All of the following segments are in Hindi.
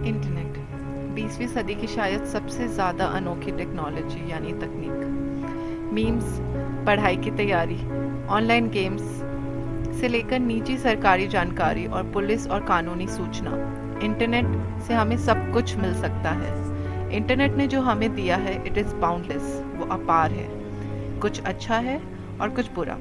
इंटरनेट 20वीं सदी की शायद सबसे ज़्यादा अनोखी टेक्नोलॉजी यानी तकनीक। मीम्स, पढ़ाई की तैयारी, ऑनलाइन गेम्स से लेकर निजी सरकारी जानकारी और पुलिस और कानूनी सूचना, इंटरनेट से हमें सब कुछ मिल सकता है। इंटरनेट ने जो हमें दिया है इट इज़ बाउंडलेस, वो अपार है। कुछ अच्छा है और कुछ बुरा,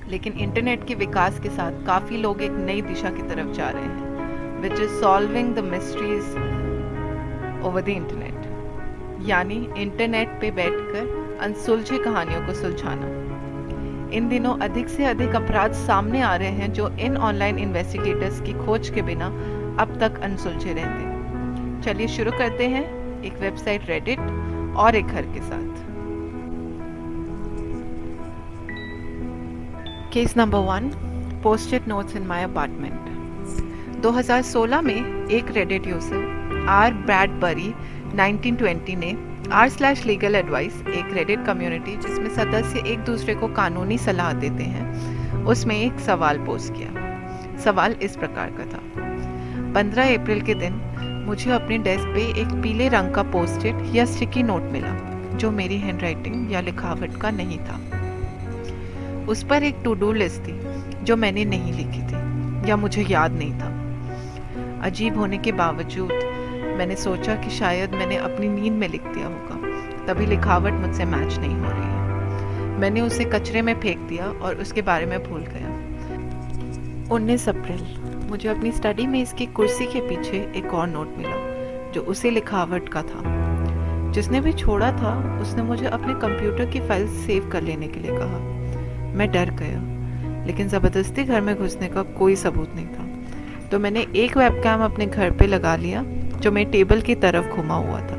लेकिन इंटरनेट के विकास के साथ काफ़ी लोग एक नई दिशा की तरफ जा रहे हैं, which is solving the mysteries over the internet, यानी इंटरनेट पे बैठकर अनसुलझी कहानियों को सुलझाना। इन दिनों अधिक से अधिक अपराध सामने आ रहे हैं जो इन ऑनलाइन इन्वेस्टिगेटर्स की खोज के बिना अब तक अनसुलझे रहते। चलिए शुरू करते हैं एक वेबसाइट रेडिट और एक घर के साथ। Case number 1, post-it notes in my apartment. 2016 में एक रेडिट यूजर आर ब्रैडबरी 1920 ने r/legal advice, एक रेडिट कम्युनिटी जिसमें सदस्य एक दूसरे को कानूनी सलाह देते हैं, उसमें एक सवाल पोस्ट किया। सवाल इस प्रकार का था: 15 अप्रैल के दिन मुझे अपने डेस्क पे एक पीले रंग का पोस्ट-इट या स्टिकी नोट मिला जो मेरी हैंडराइटिंग या लिखावट का नहीं था। उस पर एक टू डू लिस्ट थी जो मैंने नहीं लिखी थी या मुझे याद नहीं था। अजीब होने के बावजूद मैंने सोचा कि शायद मैंने अपनी नींद में लिख दिया होगा, तभी लिखावट मुझसे मैच नहीं हो रही है। मैंने उसे कचरे में फेंक दिया और उसके बारे में भूल गया। 19 अप्रैल मुझे अपनी स्टडी में इसकी कुर्सी के पीछे एक और नोट मिला जो उसी लिखावट का था। जिसने भी छोड़ा था उसने मुझे अपने कंप्यूटर की फाइल सेव कर लेने के लिए कहा। मैं डर गया, लेकिन ज़बरदस्ती घर में घुसने का कोई सबूत नहीं था, तो मैंने एक वेबकैम अपने घर पे लगा लिया जो मेरे टेबल की तरफ घुमा हुआ था।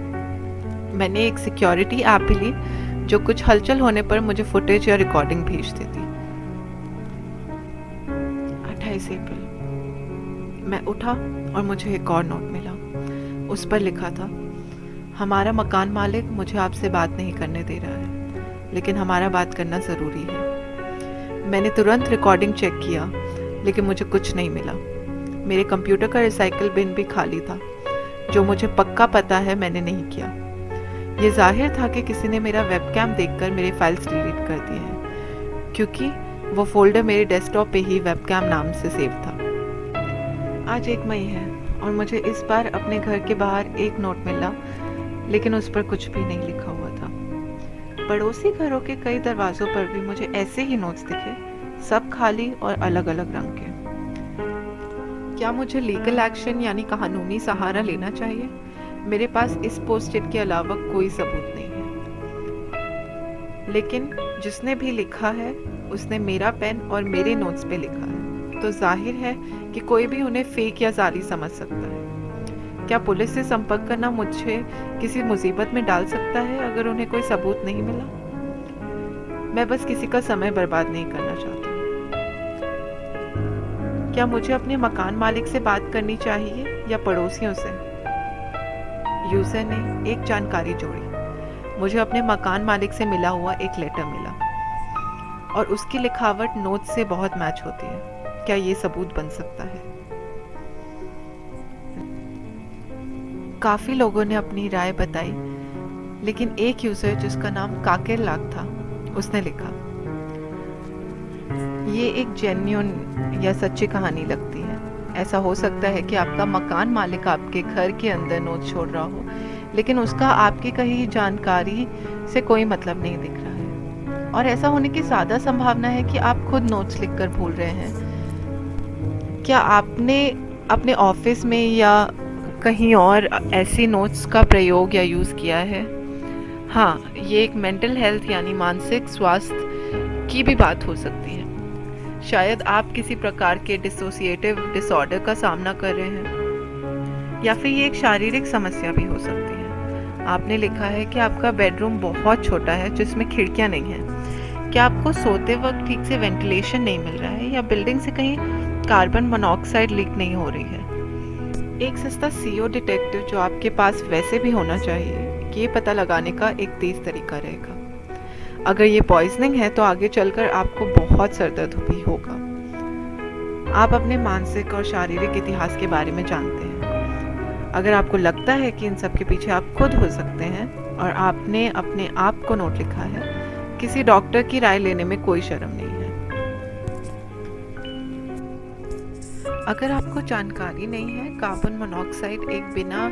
मैंने एक सिक्योरिटी ऐप भी ली जो कुछ हलचल होने पर मुझे फुटेज या रिकॉर्डिंग भेज देती। 28 अप्रैल मैं उठा और मुझे एक और नोट मिला। उस पर लिखा था: हमारा मकान मालिक मुझे आपसे बात नहीं करने दे रहा है, लेकिन हमारा बात करना ज़रूरी है। मैंने तुरंत रिकॉर्डिंग चेक किया, लेकिन मुझे कुछ नहीं मिला। मेरे कंप्यूटर का रिसाइकिल बिन भी खाली था, जो मुझे पक्का पता है मैंने नहीं किया। ये जाहिर था कि किसी ने मेरा वेबकैम देखकर मेरी फाइल्स डिलीट कर दी हैं, क्योंकि वो फोल्डर मेरे डेस्कटॉप पे ही वेबकैम नाम से सेव था। आज 1 मई है और मुझे इस बार अपने घर के बाहर एक नोट मिला, लेकिन उस पर कुछ भी नहीं लिखा हुआ था। पड़ोसी घरों के कई दरवाजों पर भी मुझे ऐसे ही नोट्स दिखे, सब खाली और अलग अलग रंग के। क्या मुझे लीगल एक्शन यानी कानूनी सहारा लेना चाहिए? मेरे पास इस पोस्ट-इट के अलावा कोई सबूत नहीं है, लेकिन जिसने भी लिखा है उसने मेरा पेन और मेरे नोट्स पे लिखा है, तो जाहिर है कि कोई भी उन्हें फेक या जाली समझ सकता है। क्या पुलिस से संपर्क करना मुझे किसी मुसीबत में डाल सकता है अगर उन्हें कोई सबूत नहीं मिला? मैं बस किसी का समय बर्बाद नहीं करना चाहता। क्या मुझे अपने मकान मालिक से बात करनी चाहिए या पड़ोसियों से? यूजर ने एक जानकारी जोड़ी: मुझे अपने मकान मालिक से मिला हुआ एक लेटर मिला और उसकी लिखावट नोट से बहुत मैच होती है। क्या ये सबूत बन सकता है? काफ़ी लोगों ने अपनी राय बताई, लेकिन एक यूज़र जिसका नाम काकेर लाग था, उसने लिखा: ये एक जेन्युइन या सच्ची कहानी लगती है। ऐसा हो सकता है कि आपका मकान मालिक आपके घर के अंदर नोट छोड़ रहा हो, लेकिन उसका आपकी कही जानकारी से कोई मतलब नहीं दिख रहा है, और ऐसा होने की ज़्यादा संभावना है कि आप खुद नोट्स लिखकर भूल रहे हैं। क्या आपने अपने ऑफिस में या कहीं और ऐसी नोट्स का प्रयोग या यूज़ किया है? हाँ, ये एक मेंटल हेल्थ यानी मानसिक स्वास्थ्य की भी बात हो सकती है। शायद आप किसी प्रकार के डिसोसिएटिव डिसऑर्डर का सामना कर रहे हैं, या फिर ये एक शारीरिक समस्या भी हो सकती है। आपने लिखा है कि आपका बेडरूम बहुत छोटा है जिसमें खिड़कियां नहीं हैं। क्या आपको सोते वक्त ठीक से वेंटिलेशन नहीं मिल रहा है, या बिल्डिंग से कहीं कार्बन मोनोऑक्साइड लीक नहीं हो रही है? एक सस्ता CO डिटेक्टिव जो आपके पास वैसे भी होना चाहिए, ये पता लगाने का एक तेज तरीका रहेगा। अगर ये पॉइजनिंग है तो आगे चलकर आपको बहुत सरदर्द भी होगा। आप अपने मानसिक और शारीरिक इतिहास के बारे में जानते हैं। अगर आपको लगता है कि इन सब के पीछे आप खुद हो सकते हैं और आपने अपने आप को नोट लिखा है, किसी डॉक्टर की राय लेने में कोई शर्म नहीं है। अगर आपको जानकारी नहीं है, कार्बन मोनोऑक्साइड एक बिना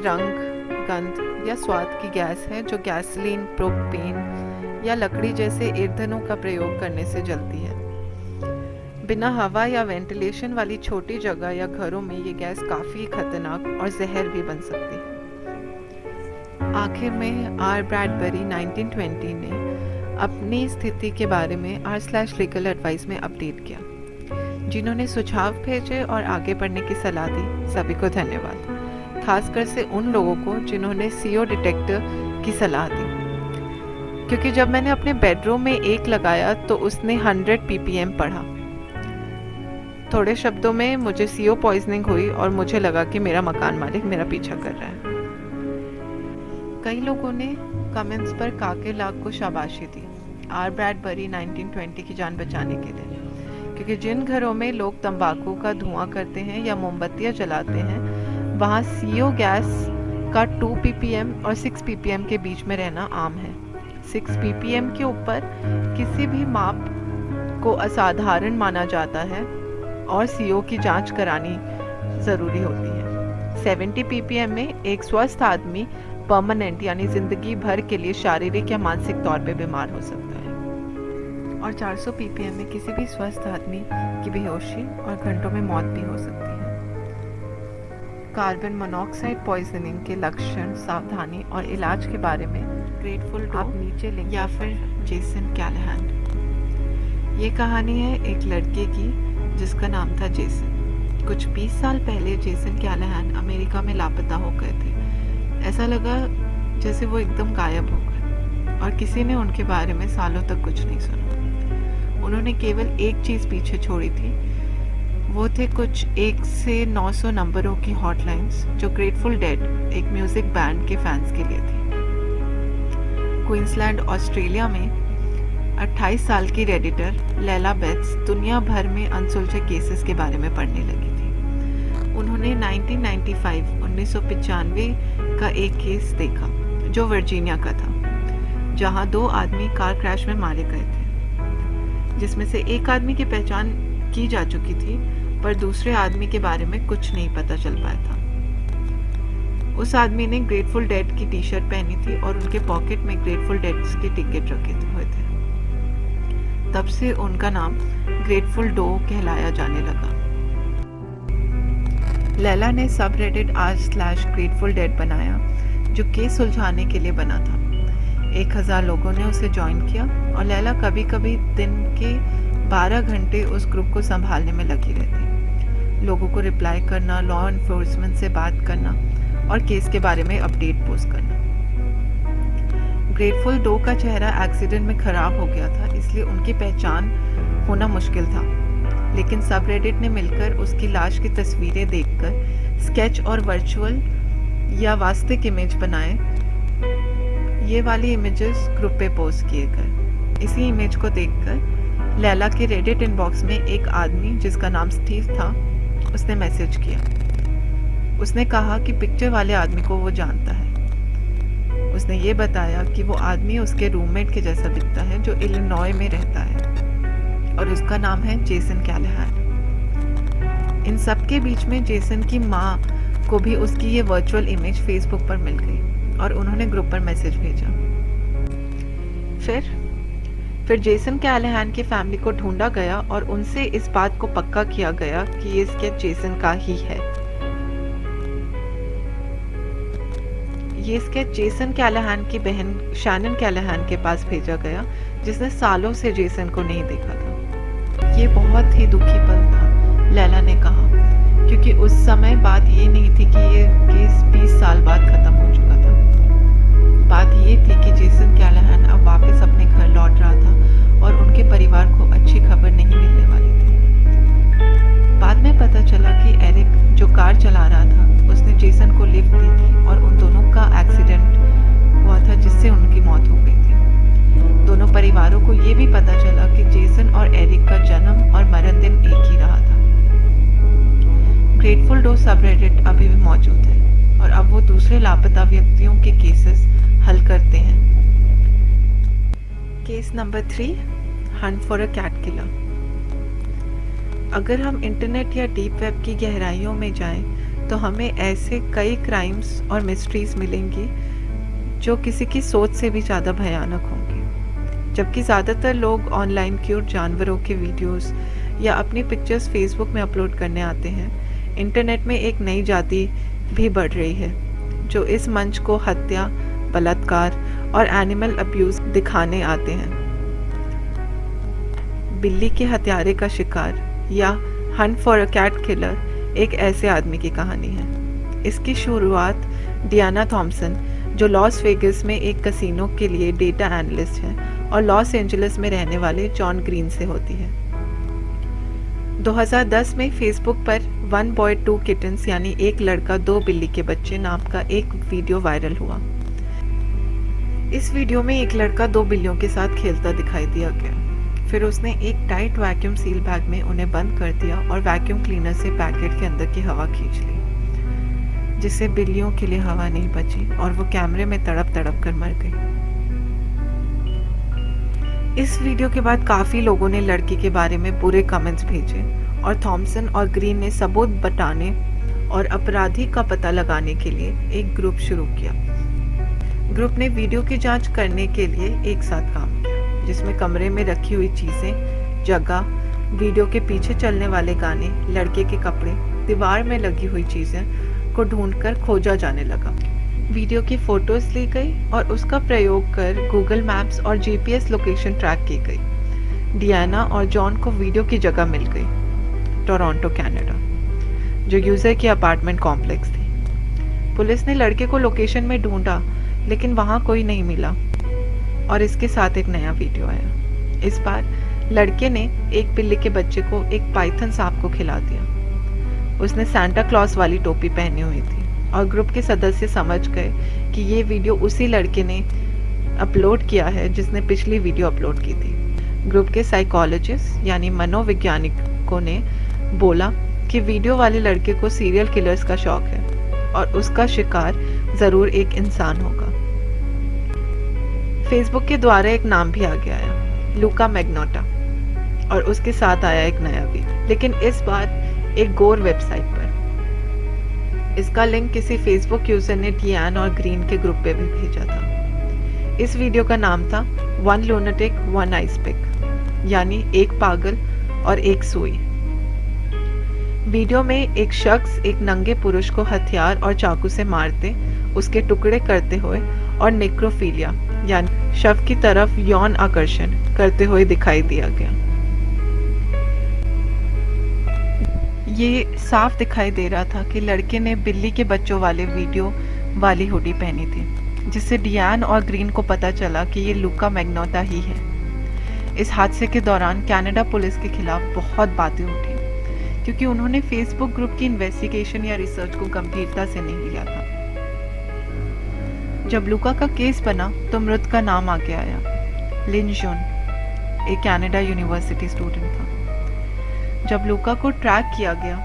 रंग, गंध या स्वाद की गैस है जो गैसोलीन, प्रोपेन या लकड़ी जैसे ईंधनों का प्रयोग करने से जलती है। बिना हवा या वेंटिलेशन वाली छोटी जगह या घरों में ये गैस काफ़ी खतरनाक और जहर भी बन सकती है। आखिर में आर ब्रैडबरी 1920 ने अपनी स्थिति के बारे में r/legal एडवाइस में अपडेट किया। जिन्होंने सुझाव भेजे और आगे बढ़ने की सलाह दी, सभी को धन्यवाद। खासकर से उन लोगों को जिन्होंने CO डिटेक्टर की सलाह दी, क्योंकि जब मैंने अपने बेडरूम में एक लगाया तो उसने 100 ppm पढ़ा। थोड़े शब्दों में मुझे CO पॉइजनिंग हुई और मुझे लगा कि मेरा मकान मालिक मेरा पीछा कर रहा है। कई लोगों ने कमेंट्स पर काके लाग को शाबाशी दी आर ब्रैडबरी 1920 की जान बचाने के लिए, क्योंकि जिन घरों में लोग तंबाकू का धुआं करते हैं या मोमबत्तियां जलाते हैं, वहाँ CO गैस का 2 ppm और 6 ppm के बीच में रहना आम है। 6 ppm के ऊपर किसी भी माप को असाधारण माना जाता है और CO की जांच करानी ज़रूरी होती है। 70 ppm में एक स्वस्थ आदमी परमानेंट यानी ज़िंदगी भर के लिए शारीरिक या मानसिक तौर पे बीमार हो सकता है, और 400 ppm में किसी भी स्वस्थ आदमी की बेहोशी और घंटों में मौत भी हो सकती है। कार्बन मोनोऑक्साइड पॉइजनिंग के लक्षण, सावधानी और इलाज के बारे में ग्रेटफुल आप नीचे लिंक या फिर जेसन कैलाहैन। ये कहानी है एक लड़के की जिसका नाम था जेसन। कुछ 20 साल पहले जेसन कैलाहैन अमेरिका में लापता हो गए थे। ऐसा लगा जैसे वो एकदम गायब हो गए और किसी ने उनके बारे में सालों तक कुछ नहीं सुना। उन्होंने केवल एक चीज़ पीछे छोड़ी थी, वो थे कुछ 1 से 900 नंबरों की हॉटलाइंस जो ग्रेटफुल डेड एक म्यूज़िक बैंड के फैंस के लिए थी। क्वींसलैंड, ऑस्ट्रेलिया में 28 साल की रेडिटर लैला बेट्स दुनिया भर में अनसुलझे केसेस के बारे में पढ़ने लगी थी। उन्होंने 1995 का एक केस देखा जो वर्जीनिया का था, जहां 2 आदमी कार क्रैश में मारे गए थे, जिसमें से एक आदमी की पहचान की जा चुकी थी, पर दूसरे आदमी के बारे में कुछ नहीं पता चल पाया था। उस आदमी ने ग्रेटफुल डेड की टी-शर्ट पहनी थी और उनके पॉकेट में ग्रेटफुल डेड्स के टिकट रखे हुए थे। तब से उनका नाम ग्रेटफुल डो कहलाया जाने लगा। लैला ने सबरेडिट r/grateful dead बनाया, जो केस सुलझाने के लिए बना था। 1000 लोगों ने उसे ज्वाइन किया और लैला कभी कभी दिन के 12 घंटे उस ग्रुप को संभालने में लगी रहती, लोगों को रिप्लाई करना, लॉ एनफोर्समेंट से बात करना और केस के बारे में अपडेट पोस्ट करना। ग्रेटफुल डो का चेहरा एक्सीडेंट में खराब हो गया था, इसलिए उनकी पहचान होना मुश्किल था, लेकिन सबरेडिट ने मिलकर उसकी लाश की तस्वीरें देखकर स्केच और वर्चुअल या वास्तविक इमेज बनाए। ये वाली इमेजेस ग्रुप पे पोस्ट किए गए। इसी इमेज को देखकर लैला के रेडिट इनबॉक्स में एक आदमी जिसका नाम स्टीव था, उसने मैसेज किया। उसने कहा कि पिक्चर वाले आदमी को वो जानता है। उसने ये बताया कि वो आदमी उसके रूममेट के जैसा दिखता है जो इलिनॉय में रहता है और उसका नाम है जेसन कैलाहैन। इन सब के बीच में जेसन की माँ को भी उसकी ये वर्चुअल इमेज फेसबुक पर मिल गई और उन्होंने ग्रुप पर मैसेज भेजा। फिर जेसन कैलाहैन की फैमिली को ढूंढा गया और उनसे इस बात को पक्का किया गया कि ये स्केच जेसन का ही है। ये स्केच जेसन कैलाहैन की बहन शैनन कैलाहैन के पास भेजा गया, जिसने सालों से जेसन को नहीं देखा था। ये बहुत ही दुखी पल था, लैला ने कहा, क्योंकि उस समय बात ये नहीं थी कि ये केस 20 साल बाद खत्म हो चुका था। बात ये थी कि जेसन कैलाहैन अब वापस अपने घर लौट रहा था और उनके परिवार को अच्छी खबर नहीं मिलने वाली थी। बाद में पता चला कि एरिक जो कार चला रहा था, उसने जेसन को लिफ्ट दी थी और उन दोनों का एक्सीडेंट हुआ था जिससे उनकी मौत हो गई थी। दोनों परिवारों को ये भी पता चला कि जेसन और एरिक का जन्म और मरण दिन एक ही रहा था। ग्रेटफुल डो सबरेडिट अभी भी मौजूद है। लापता व्यक्तियों के केसेस हल करते हैं। Case number 3, hunt for a cat killer. अगर हम इंटरनेट या डीप वेब की गहराइयों में जाएं, तो हमें ऐसे कई क्राइम्स और मिस्ट्रीज मिलेंगी जो किसी की सोच से भी ज़्यादा भयानक होंगी। जबकि ज़्यादातर लोग ऑनलाइन क्यूट जानवरों के वीडियोस या अपनी पिक्चर्स फेसबुक में अपलोड करने आते हैं, इंटरनेट में एक नई जाति भी बढ़ रही है जो इस मंच को हत्या, बलात्कार और एनिमल अब्यूज़ दिखाने आते हैं। बिल्ली के हत्यारे का शिकार या hunt for a cat killer एक ऐसे आदमी की कहानी है। इसकी शुरुआत डियाना थॉम्सन, जो लॉस वेगस में एक कसिनो के लिए डेटा एनालिस्ट है, और लॉस एंजलिस में रहने वाले जॉन ग्रीन से होती है। 2010 में फेसबुक पर 1 boy 2 kittens यानी एक लड़का 2 बिल्ली के बच्चे नाम का एक वीडियो वायरल हुआ। इस वीडियो में एक लड़का 2 बिल्लियों के साथ खेलता दिखाई दिया गया। फिर उसने एक टाइट वैक्यूम सील बैग में उन्हें बंद कर दिया और वैक्यूम क्लीनर से पैकेट के अंदर की हवा खींच ली, जिससे बिल्लियों के लिए हवा नहीं बची और वो कैमरे में तड़प तड़प कर मर गई। इस वीडियो के बाद काफ़ी लोगों ने लड़की के बारे में बुरे कमेंट्स भेजे और थॉम्सन और ग्रीन ने सबूत बटाने और अपराधी का पता लगाने के लिए एक ग्रुप शुरू किया। ग्रुप ने वीडियो की जांच करने के लिए एक साथ काम किया, जिसमें कमरे में रखी हुई चीज़ें, जगह, वीडियो के पीछे चलने वाले गाने, लड़के के कपड़े, दीवार में लगी हुई चीज़ें को ढूंढकर खोजा जाने लगा। वीडियो की फ़ोटोज़ ली गई और उसका प्रयोग कर गूगल मैप्स और जीपीएस लोकेशन ट्रैक की गई। डियाना और जॉन को वीडियो की जगह मिल गई, टोरंटो कनाडा, जो यूज़र की अपार्टमेंट कॉम्प्लेक्स थी। पुलिस ने लड़के को लोकेशन में ढूंढा, लेकिन वहाँ कोई नहीं मिला और इसके साथ एक नया वीडियो आया। इस बार लड़के ने एक बिल्ली के बच्चे को एक पाइथन सांप को खिला दिया। उसने सांता क्लॉज वाली टोपी पहनी हुई थी और ग्रुप के सदस्य समझ गए कि ये वीडियो उसी लड़के ने अपलोड किया है जिसने पिछली वीडियो अपलोड की थी। ग्रुप के साइकोलॉजिस्ट यानी मनोवैज्ञानिकों ने बोला कि वीडियो वाले लड़के को सीरियल किलर्स का शौक है और उसका शिकार ज़रूर एक इंसान होगा। फेसबुक के द्वारा एक नाम भी आगे आया, लूका मैग्नोटा, और उसके साथ आया एक नया भी, लेकिन इस बार एक गोर वेबसाइट पर। इसका लिंक किसी फेसबुक यूजर ने डियान और ग्रीन के ग्रुप पे भी भेजा था। इस वीडियो का नाम था 1 lunatic 1 ice pick, यानी एक पागल और एक सुई। वीडियो में एक शख्स एक नंगे पुरुष को हथियार और चाकू से मारते, उसके टुकड़े करते हुए और नेक्रोफिलिया यानी शव की तरफ यौन आकर्षण करते हुए दिखाई दिया गया। ये साफ दिखाई दे रहा था कि लड़के ने बिल्ली के बच्चों वाले वीडियो वाली हुडी पहनी थी, जिससे डियान और ग्रीन को पता चला कि ये लूका मैग्नोटा ही है। इस हादसे के दौरान कनाडा पुलिस के खिलाफ बहुत बातें उठी, क्योंकि उन्होंने फेसबुक ग्रुप की इन्वेस्टिगेशन या रिसर्च को गंभीरता से नहीं लिया था। जब लूका का केस बना तो मृत का नाम आगे आया, लिन जून, एक कनाडा यूनिवर्सिटी स्टूडेंट था। जब लूका को ट्रैक किया गया,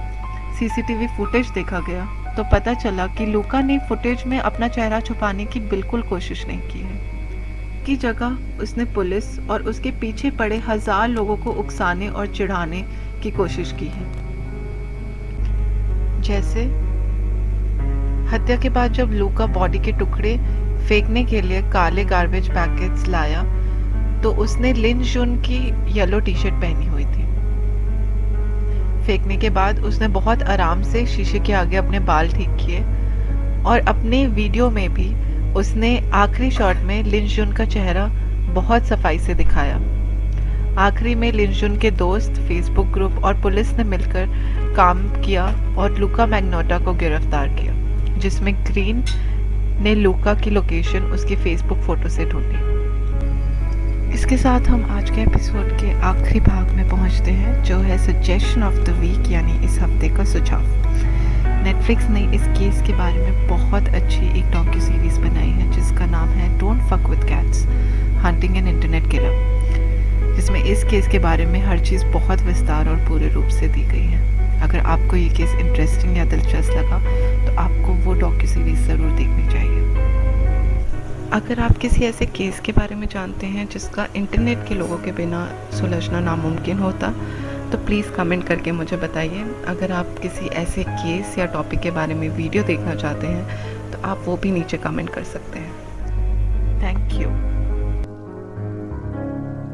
सीसीटीवी फुटेज देखा गया, तो पता चला कि लूका ने फुटेज में अपना चेहरा छुपाने की बिल्कुल कोशिश नहीं की है। की जगह उसने पुलिस और उसके पीछे पड़े 1000 लोगों को उकसाने और चिढ़ाने की कोशिश की है। जैसे हत्या के बाद जब लूका बॉडी के टुकड़े फेंकने के लिए काले गार्बेज पैकेट्स लाया, तो उसने लिन जून की येलो टी शर्ट पहनी हुई थी। फेंकने के बाद उसने बहुत आराम से शीशे के आगे अपने बाल ठीक किए और अपने वीडियो में भी उसने आखिरी शॉट में लिन जून का चेहरा बहुत सफाई से दिखाया। आखिरी में लिन जून के दोस्त, फेसबुक ग्रुप और पुलिस ने मिलकर काम किया और लूका मैग्नोटा को गिरफ्तार किया, जिसमें ग्रीन ने लूका की लोकेशन उसकी फेसबुक फोटो से ढूंढी। इसके साथ हम आज के एपिसोड के आखिरी भाग में पहुंचते हैं, जो है सजेशन ऑफ द वीक, यानी इस हफ्ते का सुझाव। नेटफ्लिक्स ने इस केस के बारे में बहुत अच्छी एक डॉक्यू सीरीज बनाई है जिसका नाम है don't fuck with cats, hunting an internet killer, जिसमें इस केस के बारे में हर चीज़ बहुत विस्तार और पूरे रूप से दी गई है। अगर आपको ये केस इंटरेस्टिंग या दिलचस्प लगा तो आपको वो डॉक्यू सीरीज ज़रूर देखनी चाहिए। अगर आप किसी ऐसे केस के बारे में जानते हैं जिसका इंटरनेट के लोगों के बिना सुलझना नामुमकिन होता, तो प्लीज़ कमेंट करके मुझे बताइए। अगर आप किसी ऐसे केस या टॉपिक के बारे में वीडियो देखना चाहते हैं तो आप वो भी नीचे कमेंट कर सकते हैं। Thank you.